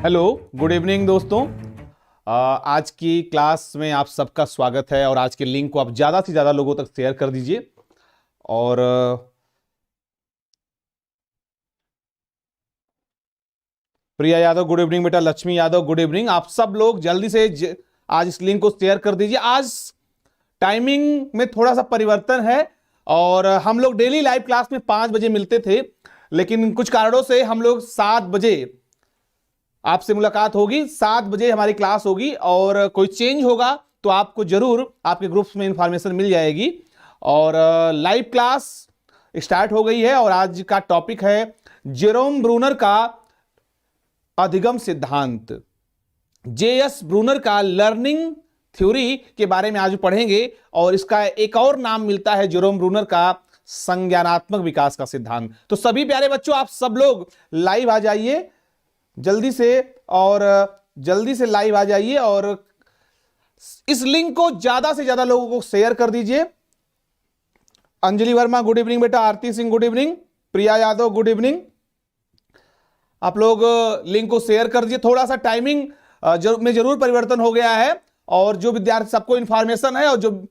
Hello, good evening दोस्तों। आज की क्लास में आप सबका स्वागत है और आज के लिंक को आप ज़्यादा से ज़्यादा लोगों तक शेयर कर दीजिए। और प्रिया यादव गुड इवनिंग बेटा, लक्ष्मी यादव गुड इवनिंग। आप सब लोग जल्दी से आज इस लिंक को शेयर कर दीजिए। आज टाइमिंग में थोड़ा सा परिवर्तन है और हम लोग डेली लाइव क्लास में 5 बजे मिलते थे, लेकिन कुछ कारणों से हम लोग 7 बजे आपसे मुलाकात होगी। 7 बजे हमारी क्लास होगी और कोई चेंज होगा तो आपको जरूर आपके ग्रुप्स में इंफॉर्मेशन मिल जाएगी। और लाइव क्लास स्टार्ट हो गई है और आज का टॉपिक है जेरोम ब्रूनर का अधिगम सिद्धांत। जेएस ब्रूनर का लर्निंग थ्योरी के बारे में आज पढ़ेंगे और इसका एक और नाम मिलता है जेरोम ब्रूनर का संज्ञानात्मक विकास का सिद्धांत। तो सभी प्यारे बच्चों, आप सब लोग लाइव आ जाइए जल्दी से लाइव आ जाइए और इस लिंक को ज्यादा से ज्यादा लोगों को शेयर कर दीजिए। अंजलि वर्मा गुड इवनिंग बेटा, आरती सिंह गुड इवनिंग, प्रिया यादव गुड इवनिंग। आप लोग लिंक को शेयर कर दीजिए। थोड़ा सा टाइमिंग में जरूर परिवर्तन हो गया है और जो विद्यार्थी सबको इंफॉर्मेशन है और जो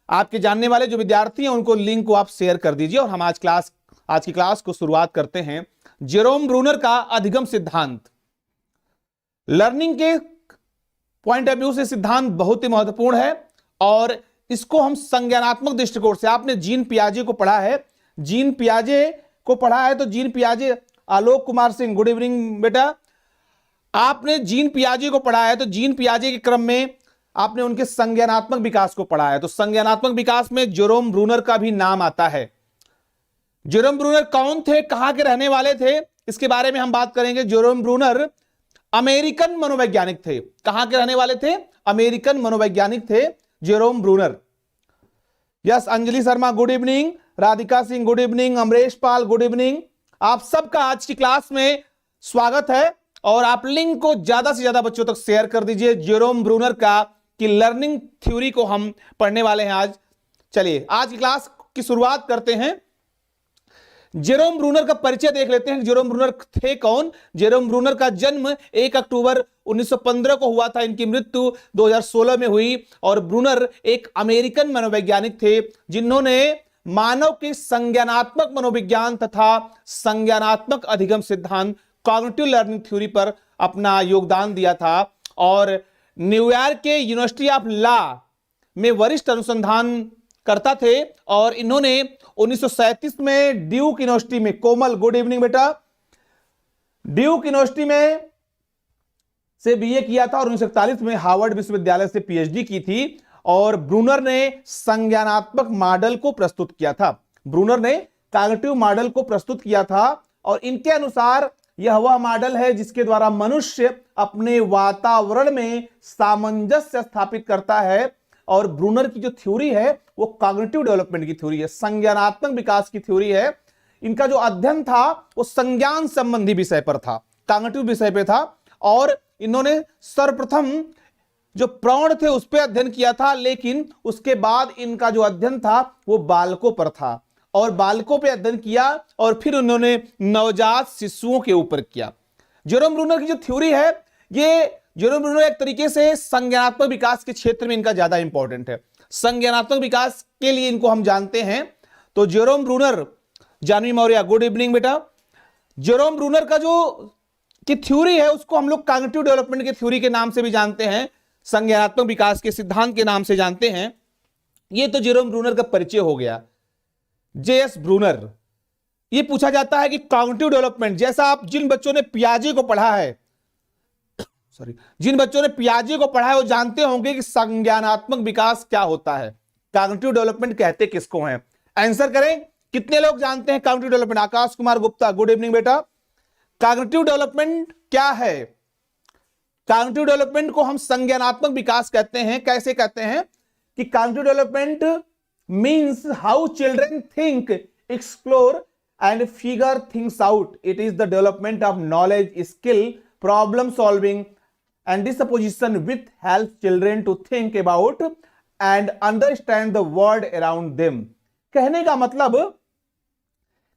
आपके जानने वाले जो विद्यार्थी हैं उनको लिंक को आप शेयर कर दीजिए। और हम आज की क्लास को शुरुआत करते हैं। जेरोम ब्रूनर का अधिगम सिद्धांत। लर्निंग के पॉइंट ऑफ व्यू से सिद्धांत बहुत ही महत्वपूर्ण है और इसको हम संज्ञानात्मक दृष्टिकोण से, आपने जीन पियाजे को पढ़ा है, तो gene पियाजे, Alok Kumar Singh good evening बेटा, आपने जीन पियाजे को पढ़ा है तो जीन पियाजे के क्रम में आपने उनके संज्ञानात्मक विकास को पढ़ा है। तो संज्ञानात्मक विकास में जेरोम ब्रूनर का भी नाम आता है। जेरोम ब्रूनर कौन थे, कहां के रहने वाले थे, इसके बारे में हम बात करेंगे। जेरोम ब्रूनर अमेरिकन मनोवैज्ञानिक थे। कहां के रहने वाले थे? अमेरिकन मनोवैज्ञानिक थे Jerome Bruner. Yes, Anjali Sharma good evening, Radhika Singh good evening, Amresh Pal good evening. आप सबका आज की क्लास में स्वागत है और आप लिंक को ज्यादा से ज्यादा बच्चों तक शेयर कर दीजिए। जेरोम ब्रूनर का की लर्निंग थ्योरी को हम पढ़ने वाले हैं आज। चलिए आज की क्लास की शुरुआत करते हैं। जेरोम ब्रूनर का परिचय देख लेते हैं। जेरोम ब्रूनर थे कौन? जेरोम ब्रूनर का जन्म 1 अक्टूबर 1915 को हुआ था। इनकी मृत्यु 2016 में हुई। और ब्रूनर एक अमेरिकन मनोवैज्ञानिक थे जिन्होंने मानव के संज्ञानात्मक मनोविज्ञान तथा संज्ञानात्मक अधिगम सिद्धांत कॉग्निटिव लर्निंग थ्योरी पर अपना योगदान दिया था। और न्यूयॉर्क के यूनिवर्सिटी ऑफ लॉ में वरिष्ठ अनुसंधान करता थे और इन्होंने 1937 में ड्यूक यूनिवर्सिटी में, कोमल गुड इवनिंग बेटा, ड्यूक यूनिवर्सिटी में से बीए किया था और 1941 में हार्वर्ड विश्वविद्यालय से पीएचडी की थी। और ब्रूनर ने संज्ञानात्मक मॉडल को प्रस्तुत किया था। ब्रूनर ने कॉग्निटिव मॉडल को प्रस्तुत किया था और इनके अनुसार यह वह मॉडल है जिसके द्वारा मनुष्य अपने वातावरण में सामंजस्य स्थापित करता है। और ब्रूनर की जो थ्योरी है वो कॉग्निटिव डेवलपमेंट की थ्योरी है, संज्ञानात्मक विकास की थ्योरी है। इनका जो अध्ययन था वो संज्ञान संबंधी विषय पर था, कॉग्निटिव विषय पे था। और इन्होंने सर्वप्रथम जो प्रौढ़ थे उस पर अध्ययन किया था, लेकिन उसके बाद इनका जो अध्ययन था वो बालकों पर था और बालकों पे अध्ययन किया और फिर उन्होंने नवजात शिशुओं के ऊपर किया। जेरोम ब्रूनर की जो थ्योरी है, ये जेरोम ब्रूनर एक तरीके से संज्ञानात्मक विकास के क्षेत्र में इनका ज्यादा इंपॉर्टेंट है। संज्ञानात्मक विकास के लिए इनको हम जानते हैं। तो Jerome Bruner, Janvi Maurya good evening बेटा, जेरोम ब्रूनर का जो की थ्योरी है उसको हम लोग कॉग्निटिव डेवलपमेंट की थ्योरी के नाम से भी जानते हैं, संज्ञानात्मक विकास के सिद्धांत के नाम से जानते हैं। ये तो जेरोम ब्रूनर का परिचय हो गया। जेएस ब्रूनर, ये पूछा जाता है कि कॉग्निटिव डेवलपमेंट, जैसा आप जिन बच्चों ने पियाजे को पढ़ा है, वो जानते होंगे कि संज्ञानात्मक विकास क्या होता है, कॉग्निटिव डेवलपमेंट कहते किसको हैं। आंसर करें, कितने लोग जानते हैं cognitive development? Akash Kumar Gupta good evening बेटा। कॉग्निटिव डेवलपमेंट क्या है? कॉग्निटिव डेवलपमेंट को हम संज्ञानात्मक विकास कहते हैं। कैसे कहते हैं कि cognitive development means how children think, explore and figure things out. It is the development of knowledge, skill, problem solving and disposition which helps children to think about and understand the world around them। कहने का मतलब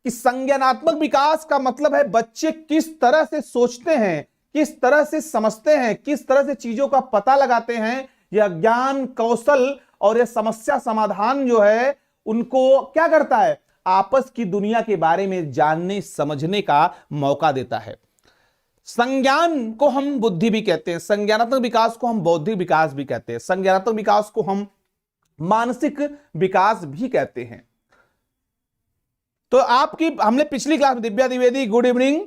कि संज्ञानात्मक विकास का मतलब है बच्चे किस तरह से सोचते हैं, किस तरह से समझते हैं, किस तरह से चीजों का पता लगाते हैं, यह ज्ञान कौशल और यह समस्या समाधान जो है उनको क्या करता है, आपस की दुनिया के बारे में जानने समझने का मौका देता है। संज्ञान को हम बुद्धि भी कहते हैं, संज्ञानात्मक विकास को हम बौद्धिक विकास भी कहते हैं, संज्ञानात्मक विकास को हम मानसिक विकास भी कहते हैं। तो आपकी हमने पिछली क्लास में, दिव्या द्विवेदी गुड इवनिंग,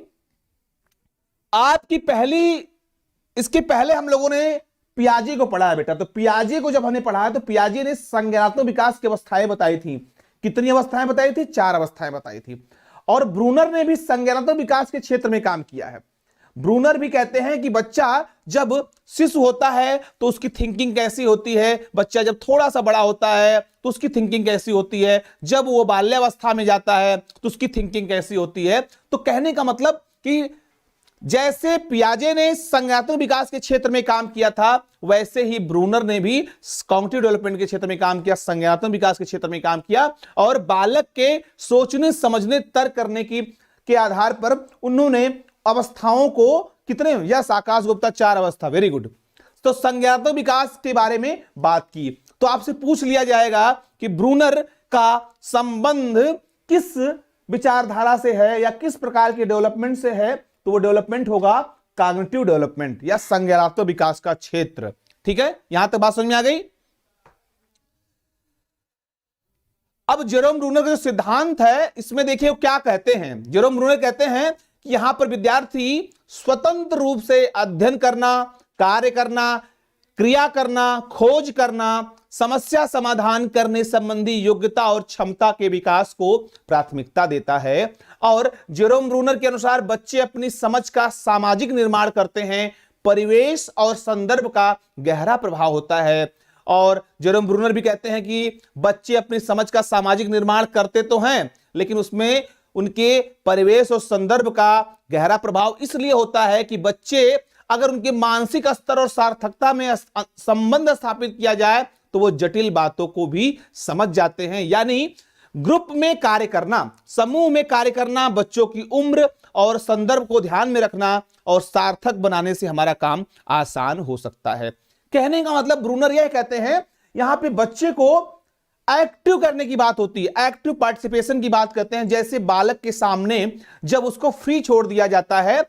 आपकी पहली, इसके पहले हम लोगों ने पियाजे को पढ़ा है बेटा। तो पियाजे को जब हमने पढ़ा है तो पियाजे ने संज्ञानात्मक विकास की अवस्थाएं बताई थी। कितनी अवस्थाएं बताई थी? 4 अवस्थाएं बताई थी। और ब्रूनर ने भी संज्ञानात्मक विकास के क्षेत्र में काम किया है। ब्रूनर भी कहते हैं कि बच्चा जब शिशु होता है तो उसकी थिंकिंग कैसी होती है, बच्चा जब थोड़ा सा बड़ा होता है तो उसकी थिंकिंग कैसी होती है, जब वो बाल्यावस्था में जाता है तो उसकी थिंकिंग कैसी होती है। तो कहने का मतलब कि जैसे पियाजे ने संज्ञानात्मक विकास के क्षेत्र में काम किया था, वैसे ही ब्रूनर ने भी कॉग्निटिव डेवलपमेंट के क्षेत्र में काम किया, संज्ञानात्मक विकास के क्षेत्र में काम किया। और बालक के सोचने समझने तर्क करने के आधार पर उन्होंने अवस्थाओं को कितने, यस आकाश गुप्ता 4 अवस्था, वेरी गुड। तो संज्ञानात्मक विकास के बारे में बात की। तो आपसे पूछ लिया जाएगा कि ब्रूनर का संबंध किस विचारधारा से है या किस प्रकार के डेवलपमेंट से है, तो वो डेवलपमेंट होगा कॉग्निटिव डेवलपमेंट या संज्ञानात्मक विकास का क्षेत्र। ठीक है, यहां तक बात समझ में आ गई। अब जेरोम ब्रूनर का जो सिद्धांत है इसमें देखिए क्या कहते हैं। जेरोम ब्रूनर कहते हैं कि यहां पर विद्यार्थी स्वतंत्र रूप से अध्ययन करना, कार्य करना, क्रिया करना, खोज करना, समस्या समाधान करने संबंधी योग्यता और क्षमता के विकास को प्राथमिकता देता है। और जेरोम ब्रूनर के अनुसार बच्चे अपनी समझ का सामाजिक निर्माण करते हैं, परिवेश और संदर्भ का गहरा प्रभाव होता है। और जेरोम ब्रूनर भी कहते हैं कि बच्चे अपनी समझ का सामाजिक निर्माण करते तो हैं, लेकिन उसमें उनके परिवेश और संदर्भ का गहरा प्रभाव इसलिए होता है कि बच्चे अगर उनके मानसिक स्तर और सार्थकता में संबंध स्थापित किया जाए तो वो जटिल बातों को भी समझ जाते हैं। यानी ग्रुप में कार्य करना, समूह में कार्य करना, बच्चों की उम्र और संदर्भ को ध्यान में रखना और सार्थक बनाने से हमारा काम आसान हो सकता है। कहने का मतलब ब्रूनर यह कहते हैं, यहां पे बच्चे को एक्टिव करने की बात होती है, एक्टिव पार्टिसिपेशन की बात करते हैं। जैसे बालक के सामने जब उसको फ्री छोड़ दिया जाता है,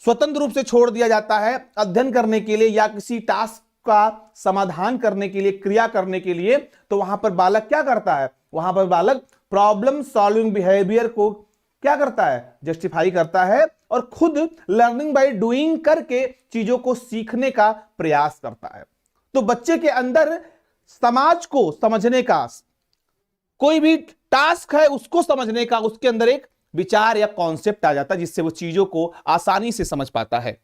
स्वतंत्र रूप से छोड़ दिया जाता है अध्ययन करने के लिए या किसी टास्क का समाधान करने के लिए, क्रिया करने के लिए, तो वहां पर बालक क्या करता है, वहां पर बालक प्रॉब्लम सॉल्विंग बिहेवियर को क्या करता है, जस्टिफाई करता है और खुद लर्निंग बाय डूइंग करके चीजों को सीखने का प्रयास करता है। तो बच्चे के अंदर समाज को समझने का, कोई भी टास्क है उसको समझने का, उसके अंदर एक विचार या कॉन्सेप्ट आ जाता है जिससे वो चीजों को आसानी से समझ पाता है।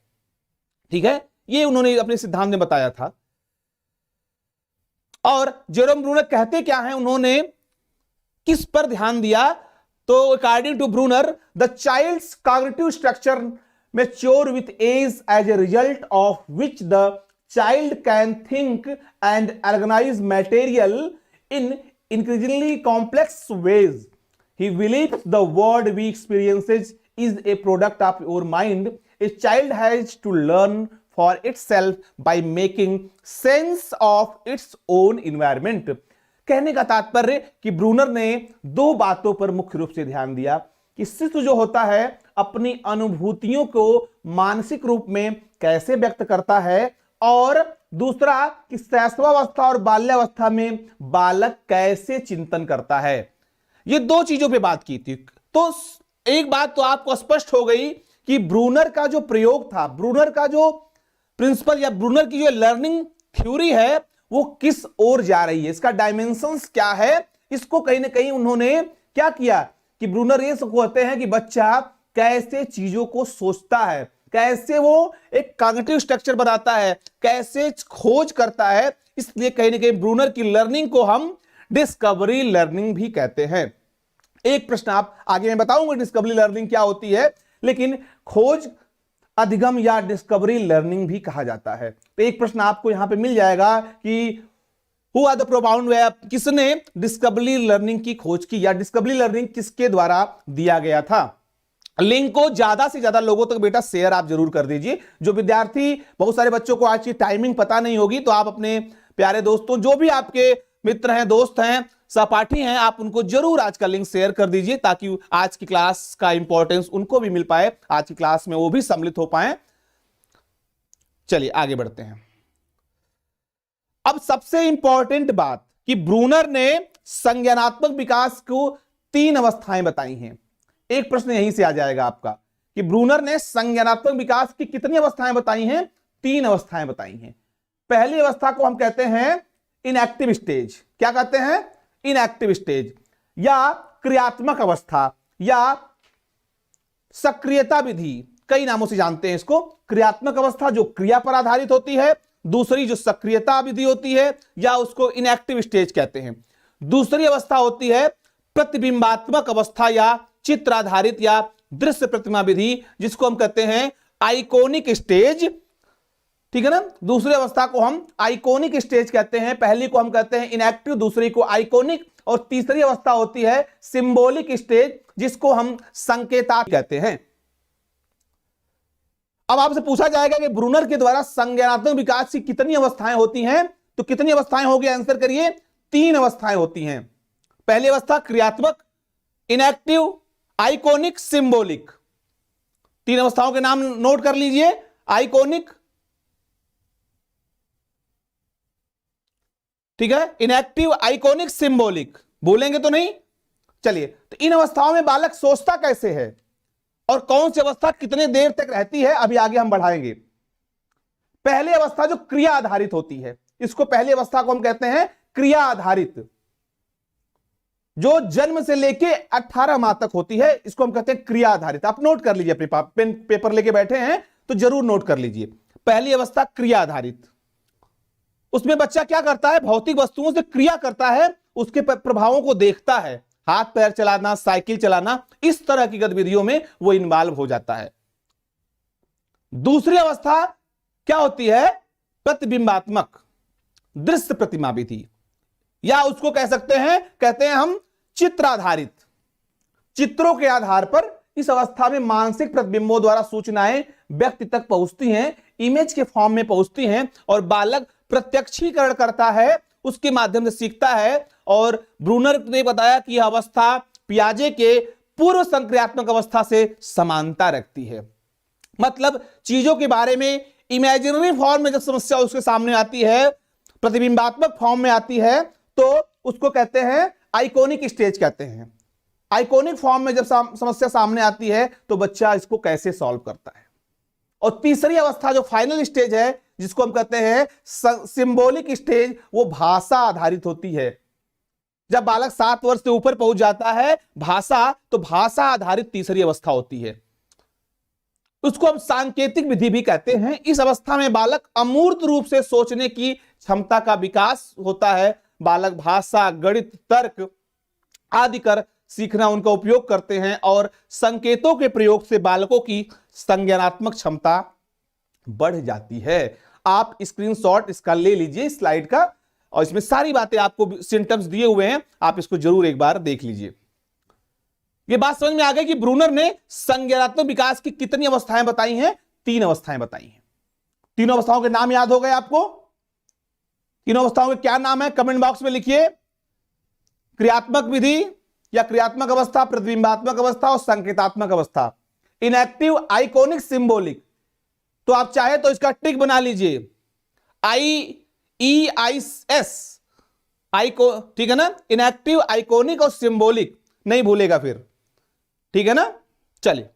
ठीक है, ये उन्होंने अपने सिद्धांत में बताया था। और जेरोम ब्रूनर कहते क्या है, उन्होंने किस पर ध्यान दिया, तो according to Bruner the child's cognitive structure mature with age as a result of which the child can think and organize material in increasingly complex ways. He believes the world we experiences is a product of your mind. A child has to learn for itself by making sense of its own environment. कहने का तात्पर्य कि Brunner ने 2 बातों पर मुख्य रूप से ध्यान दिया कि शिशु जो होता है अपनी अनुभूतियों को मानसिक रूप में कैसे व्यक्त करता है, और दूसरा कि शैशवावस्था और बाल्यावस्था में बालक कैसे चिंतन करता है। ये 2 चीजों पे बात की थी। तो एक बात तो आपको स्पष्ट हो गई कि ब्रूनर का जो प्रयोग था, ब्रूनर का जो प्रिंसिपल या ब्रूनर की जो लर्निंग थ्योरी है वो किस ओर जा रही है, इसका डायमेंशंस क्या है। इसको कहीं ना कहीं उन्होंने क्या किया कि ब्रूनर ये कहते हैं कि बच्चा कैसे चीजों को सोचता है, कैसे वो एक कॉग्निटिव स्ट्रक्चर बनाता है, कैसे खोज करता है। इसलिए कहीं ना कहीं ब्रूनर की लर्निंग को हम डिस्कवरी लर्निंग भी कहते हैं। एक प्रश्न आप आगे मैं बताऊंगा डिस्कवरी लर्निंग क्या होती है, लेकिन खोज अधिगम या डिस्कवरी लर्निंग भी कहा जाता है। तो एक प्रश्न आपको यहां पे मिल जाएगा कि हु आर द प्रोपाउंड वे, किसने डिस्कवरी लर्निंग की खोज की या डिस्कवरी लर्निंग किसके द्वारा दिया गया था। लिंक को ज्यादा से ज्यादा लोगों तक बेटा शेयर आप जरूर कर दीजिए। जो विद्यार्थी, बहुत सारे बच्चों को आज की टाइमिंग पता नहीं होगी, तो आप अपने प्यारे दोस्तों, जो भी आपके मित्र हैं, दोस्त हैं, सहपाठी हैं, आप उनको जरूर आज का लिंक शेयर कर दीजिए, ताकि आज की क्लास का इंपॉर्टेंस उनको भी मिल पाए, आज की क्लास में वो भी सम्मिलित हो पाए। चलिए आगे बढ़ते हैं। अब सबसे इंपॉर्टेंट बात कि ब्रूनर ने संज्ञानात्मक विकास को 3 अवस्थाएं बताई हैं। एक प्रश्न यहीं से आ जाएगा आपका कि ब्रूनर ने संज्ञानात्मक विकास की कितनी अवस्थाएं बताई हैं? 3 अवस्थाएं बताई हैं। पहली अवस्था को हम कहते हैं इनएक्टिव स्टेज। क्या कहते हैं? इनएक्टिव स्टेज, या क्रियात्मक अवस्था, या सक्रियता विधि, कई नामों से जानते हैं इसको। क्रियात्मक अवस्था जो क्रिया पर आधारित होती है, दूसरी जो सक्रियता विधि होती है, या उसको इनएक्टिव स्टेज कहते हैं। दूसरी अवस्था होती है प्रतिबिंबात्मक अवस्था, या चित्र आधारित या दृश्य प्रतिमा विधि, जिसको हम कहते हैं आइकोनिक स्टेज। ठीक है ना? दूसरी अवस्था को हम आइकोनिक स्टेज कहते हैं, पहली को हम कहते हैं इनएक्टिव, दूसरी को आइकोनिक, और तीसरी अवस्था होती है सिंबॉलिक स्टेज, जिसको हम संकेतात्मक कहते हैं। अब आपसे पूछा जाएगा कि ब्रूनर के द्वारा संज्ञानात्मक विकास की कितनी अवस्थाएं होती हैं, तो कितनी अवस्थाएं होगी? आंसर करिए। 3 अवस्थाएं होती हैं। पहली अवस्था क्रियात्मक, इनएक्टिव, आइकोनिक, सिंबॉलिक। 3 अवस्थाओं के नाम नोट कर लीजिए। आइकोनिक, ठीक है, इनएक्टिव, आइकोनिक, सिंबॉलिक। भूलेंगे तो नहीं? चलिए, तो इन अवस्थाओं में बालक सोचता कैसे है और कौन सी अवस्था कितने देर तक रहती है, अभी आगे हम बढ़ाएंगे। पहली अवस्था जो क्रिया आधारित होती है, इसको पहली अवस्था को हम कहते हैं क्रिया आधारित, जो जन्म से लेके 18 माह तक होती है, इसको हम कहते हैं क्रिया आधारित। आप नोट कर लीजिए, अपने पेन पेपर लेके बैठे हैं तो जरूर नोट कर लीजिए। पहली अवस्था क्रिया आधारित, उसमें बच्चा क्या करता है? भौतिक वस्तुओं से क्रिया करता है, उसके प्रभावों को देखता है, हाथ पैर चलाना, साइकिल चलाना, इस तरह की गतिविधियों में वो इन्वॉल्व हो जाता है। दूसरी अवस्था क्या होती है? प्रतिबिंबात्मक दृश्य प्रतिमा विधि, या उसको कह सकते हैं, कहते हैं हम चित्र आधारित। चित्रों के आधार पर इस अवस्था में मानसिक प्रतिबिंबों द्वारा सूचनाएं व्यक्ति तक पहुंचती हैं, इमेज के फॉर्म में पहुंचती हैं, और बालक प्रत्यक्षीकरण करता है, उसके माध्यम से सीखता है। और ब्रूनर ने बताया कि यह अवस्था पियाजे के पूर्व संक्रियात्मक अवस्था से समानता रखती है। मतलब चीजों के बारे में इमेजिनरी फॉर्म में जब समस्या उसके सामने आती है, प्रतिबिंबात्मक फॉर्म में आती है, तो उसको कहते हैं आइकोनिक स्टेज कहते हैं। आइकोनिक फॉर्म में जब समस्या सामने आती है तो बच्चा इसको कैसे सॉल्व करता है। और तीसरी अवस्था जो फाइनल स्टेज है, जिसको हम कहते हैं सिंबॉलिक स्टेज, वो भाषा आधारित होती है। जब बालक 7 वर्ष से ऊपर पहुंच जाता है, भाषा, तो भाषा आधारित तीसरी अवस्था होती है, उसको हम सांकेतिक विधि भी कहते हैं। इस अवस्था में बालक अमूर्त रूप से सोचने की क्षमता का विकास होता है। बालक भाषा, गणित, तर्क आदि कर सीखना उनका उपयोग करते हैं, और संकेतों के प्रयोग से बालकों की संज्ञानात्मक क्षमता बढ़ जाती है। आप स्क्रीनशॉट इसका ले लीजिए, स्लाइड का, और इसमें सारी बातें आपको सिम्टम्स दिए हुए हैं, आप इसको जरूर एक बार देख लीजिए। ये बात समझ में आ गई कि ब्रूनर ने संज्ञानात्मक विकास की कितनी अवस्थाएं बताई हैं? 3 अवस्थाएं बताई हैं। तीनों अवस्थाओं के नाम याद हो गए आपको? तीनों अवस्थाओं के क्या नाम है? कमेंट बॉक्स में लिखिए। क्रियात्मक विधि या क्रियात्मक अवस्था, प्रतिबिंबात्मक अवस्था और संकेतात्मक अवस्था, इनएक्टिव, आइकोनिक, सिंबॉलिक। तो आप चाहे तो इसका टिक बना लीजिए, IEIS, आइको, ठीक है ना? इनएक्टिव, आइकोनिक और सिंबॉलिक, नहीं भूलेगा फिर, ठीक है ना? चलिए,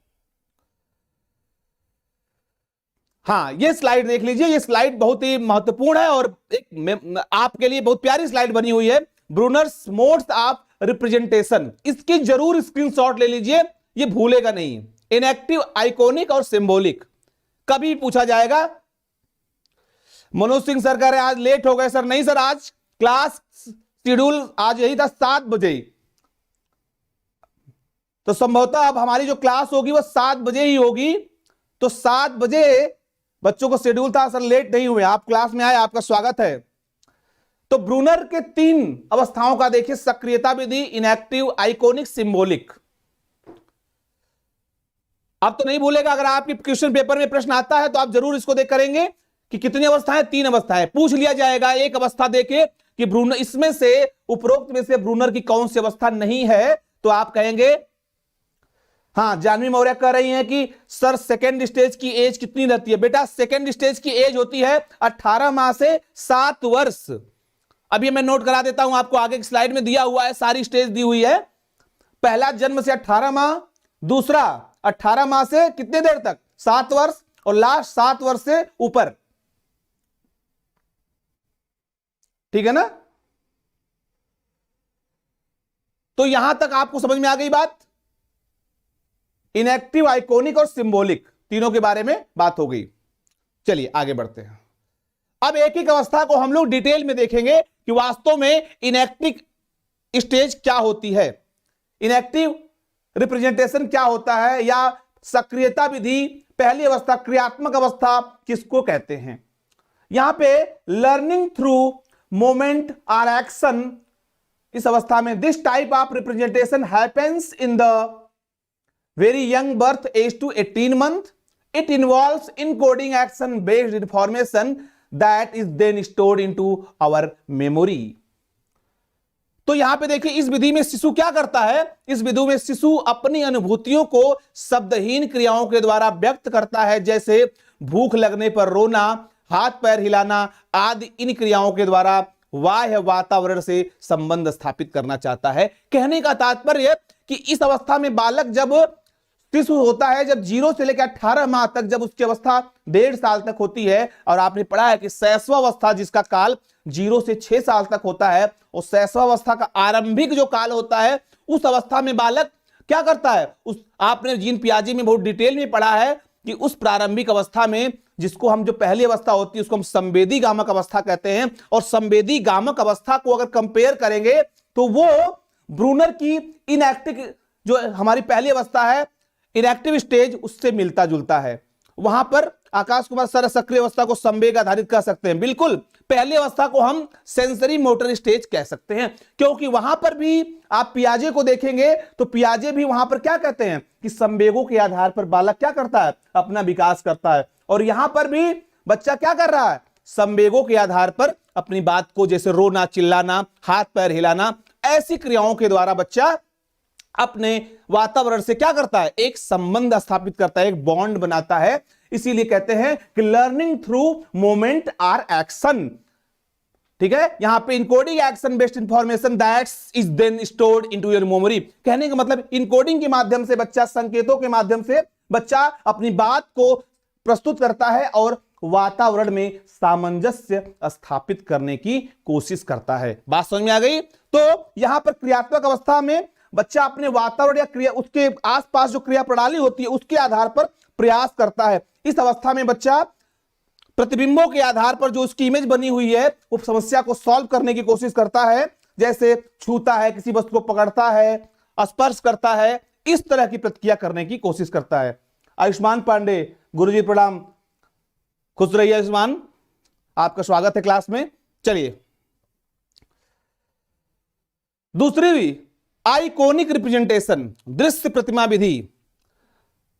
हाँ, ये स्लाइड देख लीजिए। ये स्लाइड बहुत ही महत्वपूर्ण है और एक आपके लिए बहुत प्यारी स्लाइड बनी हुई है, ब्रूनर्स मोड्स ऑफ रिप्रेजेंटेशन। इसकी जरूर स्क्रीनशॉट ले लीजिए, ये भूलेगा नहीं। इनएक्टिव, आइकोनिक और सिंबॉलिक, कभी पूछा जाएगा। मनोज सिंह सर कह रहे आज लेट हो गए सर। नहीं सर, आज क्लास शेड्यूल आज यही था 7 बजे, तो संभवतः अब हमारी जो क्लास होगी वो 7 बजे ही होगी। तो 7 बजे बच्चों को शेड्यूल था सर, लेट नहीं हुए, आप क्लास में आए, आपका स्वागत है। तो ब्रूनर के 3 अवस्थाओं का देखिए, सक्रियता विधि, इनएक्टिव, आइकोनिक, सिंबॉलिक। अब तो नहीं भूलेगा, अगर आपके क्वेश्चन पेपर में प्रश्न आता है तो आप जरूर इसको देख करेंगे कि कितनी अवस्थाएं, 3 अवस्थाएं पूछ लिया जाएगा। एक अवस्था देके कि ब्रूनर, इसमें से उपरोक्त में से ब्रूनर की कौन सी अवस्था नहीं है, तो आप कहेंगे, हाँ जानवी मौर्य कह रही हैं कि सर सेकेंड स्टेज की एज कितनी रहती है। बेटा सेकेंड स्टेज की एज होती है 18 माह से 7 वर्ष। अभी मैं नोट करा देता हूं आपको, आगे की स्लाइड में दिया हुआ है, सारी स्टेज दी हुई है। पहला जन्म से 18 माह, दूसरा 18 माह से कितने देर तक, 7 वर्ष, और लास्ट 7 वर्ष से ऊपर। ठीक है ना? तो यहां तक आपको समझ में आ गई बात। इनएक्टिव, आइकॉनिक और सिंबॉलिक तीनों के बारे में बात हो गई। चलिए आगे बढ़ते हैं। अब एक एक अवस्था को हम लोग डिटेल में देखेंगे कि वास्तव में इनएक्टिव स्टेज क्या होती है, इनएक्टिव रिप्रेजेंटेशन क्या होता है, या सक्रियता विधि, पहली अवस्था क्रियात्मक अवस्था किसको कहते हैं। यहां पे लर्निंग थ्रू मोमेंट और एक्शन, इस अवस्था में this type of representation happens in the very young birth age to 18 month. It involves encoding action based information that is then stored into our memory. तो यहां पे देखिए इस विधि में शिशु क्या करता है, इस विधि में शिशु अपनी अनुभूतियों को शब्दहीन क्रियाओं के द्वारा व्यक्त करता है, जैसे भूख लगने पर रोना, हाथ पैर हिलाना आदि। इन क्रियाओं के द्वारा बाह्य वातावरण से संबंध स्थापित करना चाहता है। कहने का तात्पर्य कि इस अवस्था में बालक जब शिशु होता है, जब 0 से लेकर 18 माह तक, जब उसकी अवस्था 1.5 साल तक होती है, और आपने पढ़ा है कि शैशवावस्था जिसका काल 0 से 6 साल तक होता है, और शैशवावस्था का आरंभिक जो काल होता है, उस अवस्था में बालक क्या करता है, उस आपने जीन पियाजे में बहुत डिटेल में पढ़ा है कि उस प्रारंभिक अवस्था में, जिसको हम जो पहली अवस्था होती है उसको हम संवेदी गामक अवस्था कहते हैं, और संवेदी गामक अवस्था को अगर कंपेयर करेंगे तो वो ब्रूनर की इनएक्टिव जो हमारी पहली अवस्था है, इनएक्टिव स्टेज, उससे मिलता जुलता है। वहां पर आकाश कुमार सर सक्रिय अवस्था को संवेग आधारित कह सकते हैं, बिल्कुल। पहली अवस्था को हम सेंसरी मोटर स्टेज कह सकते हैं, क्योंकि वहां पर भी आप पियाजे को देखेंगे तो पियाजे भी वहां पर क्या कहते हैं कि संवेगों के आधार पर बालक क्या करता है, अपना विकास करता है। और यहां पर भी बच्चा क्या कर रहा है, संवेगों के आधार पर अपनी बात को, जैसे रोना, चिल्लाना, हाथ पैर हिलाना, ऐसी क्रियाओं के द्वारा बच्चा अपने वातावरण से क्या करता है, एक संबंध स्थापित करता है, एक बॉन्ड बनाता है। इसीलिए कहते हैं कि learning through moment or action. ठीक है, यहां पे encoding action based information that's is then stored into your memory. कहने का मतलब इनकोडिंग के माध्यम से बच्चा, संकेतों के माध्यम से बच्चा अपनी बात को प्रस्तुत करता है और वातावरण में सामंजस्य स्थापित करने की कोशिश करता है। बात समझ में आ गई? तो यहां पर क्रियात्मक अवस्था में बच्चा अपने वातावरण या क्रिया, उसके आसपास जो क्रिया प्रणाली होती है उसके आधार पर प्रयास करता है। इस अवस्था में बच्चा प्रतिबिंबों के आधार पर जो उसकी इमेज बनी हुई है, वो समस्या को सॉल्व करने की कोशिश करता है, जैसे छूता है, किसी वस्तु को पकड़ता है, स्पर्श करता है, इस तरह की प्रतिक्रिया करने की कोशिश करता है। आयुष्मान पांडे, गुरुजी प्रणाम, खुश रहिए आयुष्मान, आपका स्वागत है क्लास में। चलिए दूसरी भी आइकॉनिक रिप्रेजेंटेशन, दृश्य प्रतिमा विधि।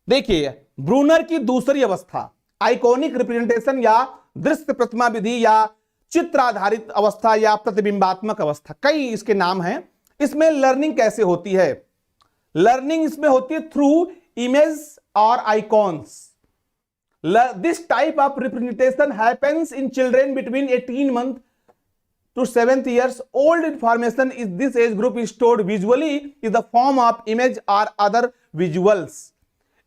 देखिए ब्रूनर की दूसरी अवस्था आइकॉनिक रिप्रेजेंटेशन या दृश्य प्रतिमा विधि या चित्र आधारित अवस्था या प्रतिबिंबात्मक अवस्था, कई इसके नाम हैं। इसमें लर्निंग कैसे होती है? लर्निंग इसमें होती है थ्रू इमेज और icons. This type of representation happens in children between 18 month to 7 years old. Information is this age group is stored visually in the form of image or other visuals.